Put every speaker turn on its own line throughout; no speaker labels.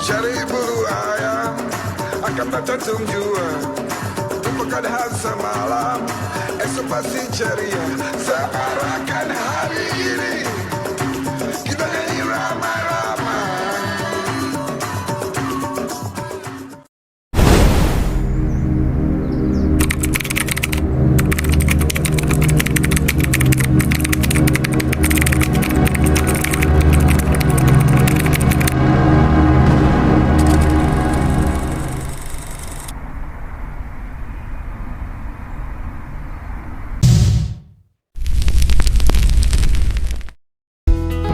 Cari bulu ayam akan tercantum jua. Lupakan hal semalam, esok pasti ceria. Searahkan hari ini, kita nyanyi ramai-ramai.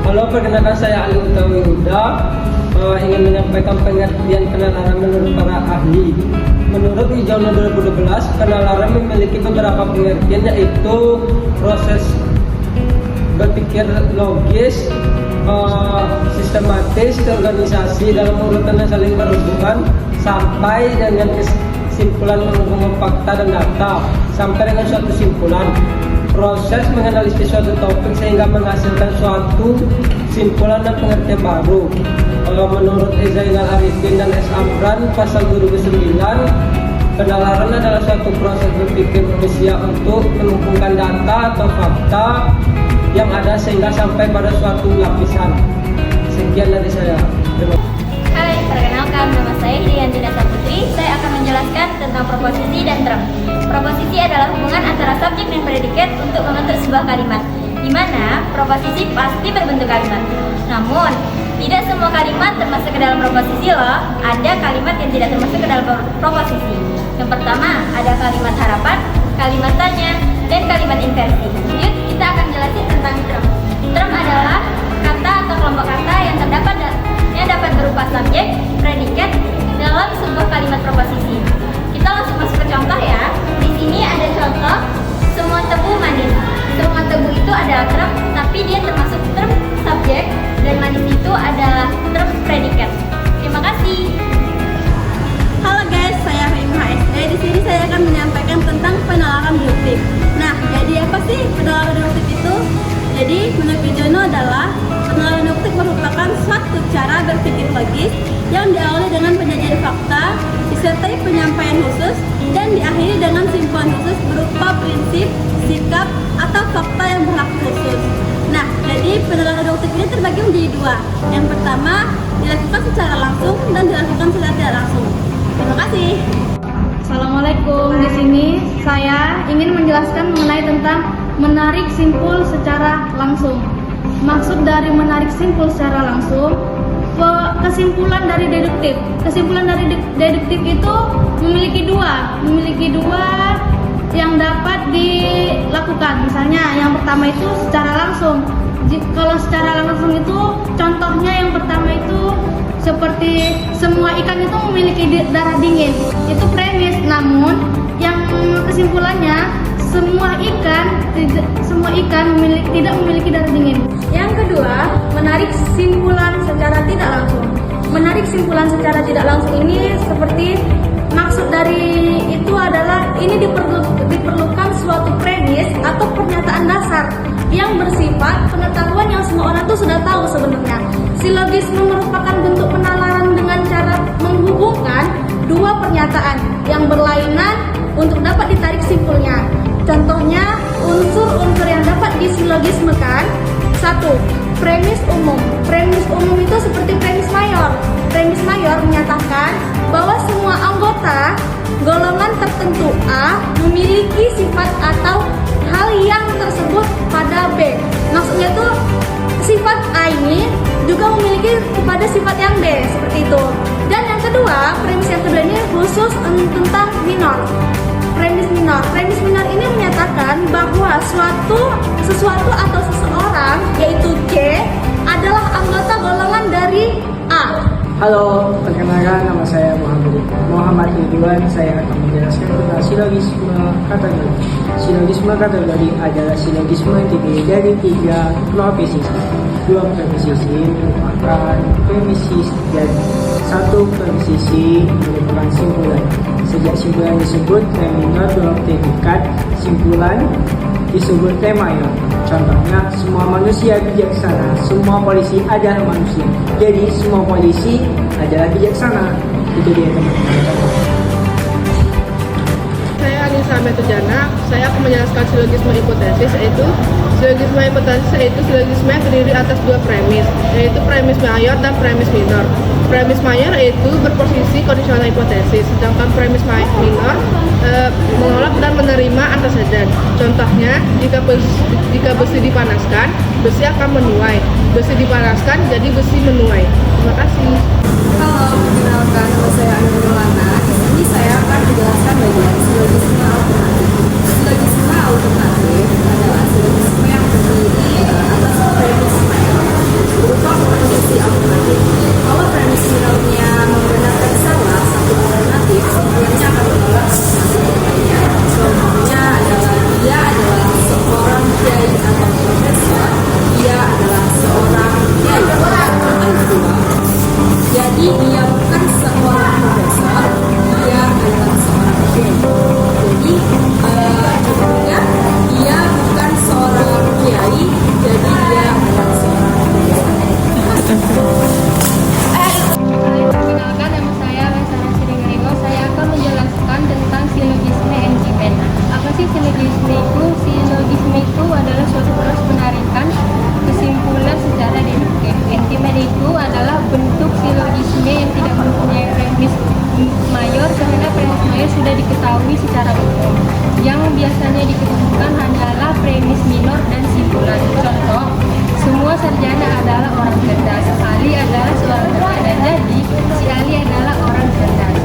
Halo, perkenalkan saya Ali Utawi Huda. Ingin menyampaikan pengertian penalaran menurut para ahli. Menurut Wijaya 2012, penalaran memiliki beberapa pengertian, yaitu proses berpikir logis, sistematis, terorganisasi dalam urutan yang saling berhubungan, sampai dengan kesimpulan menghubungkan fakta dan data, sampai dengan suatu kesimpulan. Proses menganalisis suatu topik sehingga menghasilkan suatu simpulan dan pengertian baru. Menurut Zainal Arifin dan S. Amran, pasal 29, penalaran adalah suatu proses berpikir manusia untuk menghubungkan data atau fakta yang ada sehingga sampai pada suatu lapisan. Sekian dari saya. Terima kasih.
Hai, perkenalkan, nama saya Hidayati Nasa Putri. Saya akan menjelaskan tentang proposisi dan term. Proposisi adalah hubungan antara subjek dan predikat untuk membentuk sebuah kalimat, di mana proposisi pasti berbentuk kalimat. Namun, tidak semua kalimat termasuk ke dalam proposisi loh. Ada kalimat yang tidak termasuk ke dalam proposisi. Yang pertama, ada kalimat harapan, kalimat tanya, dan kalimat inversi. Yuk, kita akan jelasin tentang term. Term adalah kata atau kelompok kata yang dapat berupa subjek, predikat dalam sebuah kalimat proposisi. Kita langsung masuk ke contoh ya. Di sini ada contoh semua tebu manis. Semua tebu itu adalah term, tapi dia termasuk term subjek, dan manis itu adalah term predikat. Terima kasih.
Halo guys, saya Fahim HSD. Di sini saya akan menyampaikan tentang penalaran deduktif. Nah, jadi apa sih penalaran deduktif itu? Jadi, menurut Wijono adalah penalaran deduktif merupakan suatu cara berpikir logis yang diawali dengan penyajian fakta, disertai penyampaian khusus, dan diakhiri dengan simpulan khusus berupa prinsip, sikap, atau fakta yang berlaku khusus. Nah, jadi penalaran deduktif ini terbagi menjadi dua. Yang pertama, dilakukan secara langsung dan dilakukan secara tidak langsung. Terima kasih.
Assalamualaikum. Di sini saya ingin menjelaskan mengenai tentang menarik simpul secara langsung. Maksud dari menarik simpul secara langsung, kesimpulan dari deduktif. Kesimpulan dari deduktif itu memiliki dua yang dapat dilakukan. Misalnya yang pertama itu secara langsung. Kalau secara langsung itu contohnya yang pertama itu seperti semua ikan itu memiliki darah dingin. Itu premis. Namun yang kesimpulannya semua ikan tidak memiliki darah dingin. Yang kedua, menarik simpulan secara tidak langsung. Menarik simpulan secara tidak langsung ini seperti maksud dari itu adalah ini diperlukan suatu premis atau pernyataan dasar yang bersifat pengetahuan yang semua orang tuh sudah tahu sebenarnya. Silogisme merupakan bentuk penalaran dengan cara menghubungkan dua pernyataan yang berlainan untuk dapat ditarik simpulnya. Contohnya, unsur-unsur yang dapat disilogismekan. 1. Premis umum. Premis umum itu seperti premis mayor. Premis mayor menyatakan bahwa semua anggota golongan tertentu A memiliki sifat atau hal yang tersebut pada B. Maksudnya itu sifat A ini juga memiliki kepada sifat yang B, seperti itu. Dan yang kedua, premis yang kedua ini khusus tentang minor. Premis minor. Premis minor ini menyatakan bahwa sesuatu atau seseorang, yaitu C, adalah anggota golongan dari A.
Halo, perkenalkan nama saya Muhammad Ridwan. Saya akan menjelaskan tentang silogisme kategori. Silogisme kategori adalah silogisme yang terdiri dari 3 proposisi. 2 proposisi merupakan premisi dan 1 proposisi merupakan simpulan. Sejak simpulan disebut rem minor dalam predikat simpulan disebut rem mayor. Contohnya, semua manusia bijaksana, semua polisi adalah manusia. Jadi semua polisi adalah bijaksana. Itu dia teman-teman.
Saya Anissa Metujana, saya akan menjelaskan silogisme hipotesis, yaitu silogisme yang terdiri atas dua premis, yaitu premis mayor dan premis minor. Premis mayor yaitu berposisi kondisional hipotesis, sedangkan premis minor menolak dan menerima anteseden. Contohnya, jika besi dipanaskan, besi akan menuai. Besi dipanaskan, jadi besi menuai. Terima kasih.
Halo, perkenalkan nama saya Anu Maulana. Di sini saya akan menjelaskan bagian silogisme alternatif. Silogisme alternatif adalah silogisme yang terdiri atas premis mayor berupa proposisi alternatif. Kalau premis minornya membenarkan salah satu alternatif, simpulannya akan menolak satu lainnya. Contohnya adalah dia adalah seorang kiai atau profesor, dia adalah seorang kiai atau tua. Jadi dia bukan seorang profesor, dia adalah seorang kiai. Jadi contohnya dia bukan seorang kiai, jadi dia adalah seorang profesor.
Perkenalkan, nama saya Lesara Siringrego. Saya akan menjelaskan tentang silogisme entimen. Apa sih silogisme itu? Silogisme itu adalah suatu proses penarikan kesimpulan secara deduktif. Entimen itu adalah bentuk silogisme yang tidak mempunyai premis mayor karena premis mayor sudah diketahui secara umum. Yang biasanya diketemukan hanyalah premis minor dan simpulan. Contoh, semua sarjana adalah orang cerdas. Ali adalah seorang sarjana. Jadi, si Ali adalah orang cerdas.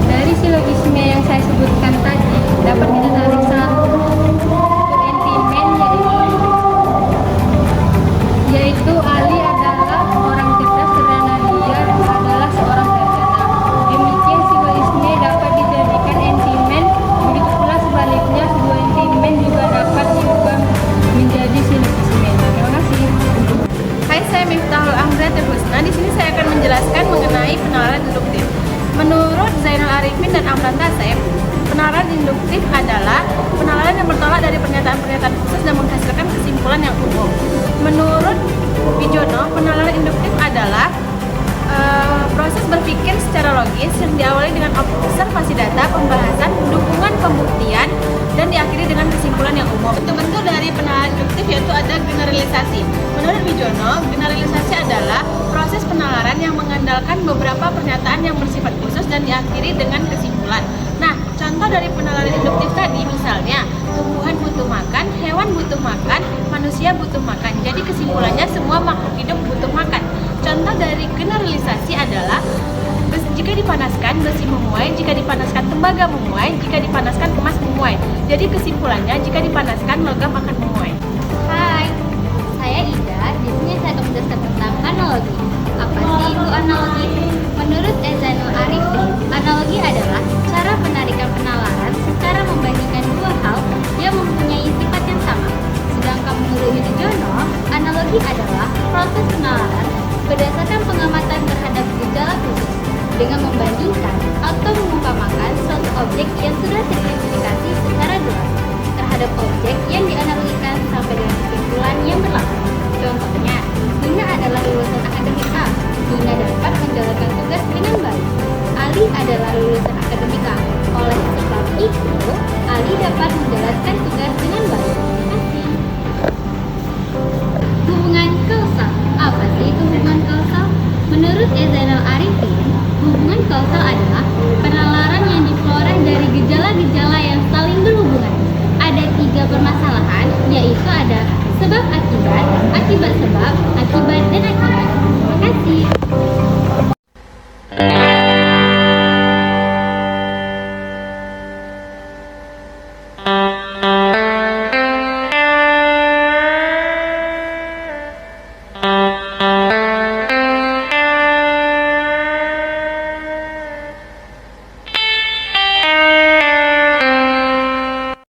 Dari silogisme yang saya sebutkan tadi, dapat kita tarik satu entimen, yaitu Ali adalah orang cerdas karena dia adalah seorang sarjana. Demikian silogisme dapat dijadikan entimen. Begitu pula sebaliknya, sebuah entimen juga dapat diubah menjadi silogisme. Terima kasih.
Hai, saya Miftahul Amzat Husna. Di sini saya akan menjelaskan mengenai penalaran induktif. Menurut Zainal Arifin dan Amran Tasep, penalaran induktif adalah penalaran yang bertolak dari pernyataan-pernyataan khusus dan menghasilkan kesimpulan yang umum. Menurut Wijono, penalaran induktif adalah proses berpikir secara logis yang diawali dengan observasi data, pembahasan, dukungan pembuktian, dan diakhiri dengan kesimpulan yang umum. Bentuk-bentuk dari penalaran induktif yaitu ada generalisasi. Menurut Wijono, generalisasi adalah proses penalaran yang mengandalkan beberapa pernyataan yang bersifat khusus dan diakhiri dengan kesimpulan. Nah, contoh dari penalaran induktif tadi misalnya, tumbuhan butuh makan, hewan butuh makan, manusia butuh makan. Jadi kesimpulannya semua makhluk hidup butuh makan. Contoh dari generalisasi adalah jika dipanaskan besi memuai, jika dipanaskan tembaga memuai, jika dipanaskan emas memuai. Jadi kesimpulannya jika dipanaskan logam akan memuai.
Hai, saya Ida. Di sini saya akan menjelaskan tentang analogi. Apa sih itu analogi? Menurut Zainal Arifin, analogi adalah cara penarikan penalaran secara membandingkan dua hal yang mempunyai sifat yang sama. Sedangkan menurut Wijono, analogi adalah proses penalaran berdasarkan pengamatan terhadap gejala khusus dengan membandingkan atau mengumpamakan suatu objek yang sudah teridentifikasi secara jelas terhadap objek yang dianalogikan sampai dengan kesimpulan yang berlaku. Contohnya, Nina adalah lulusan akademika. Nina dapat menjalankan tugas dengan baik. Ali adalah lulusan akademika. Oleh sebab itu, Ali dapat menjalankan tugas dengan baik.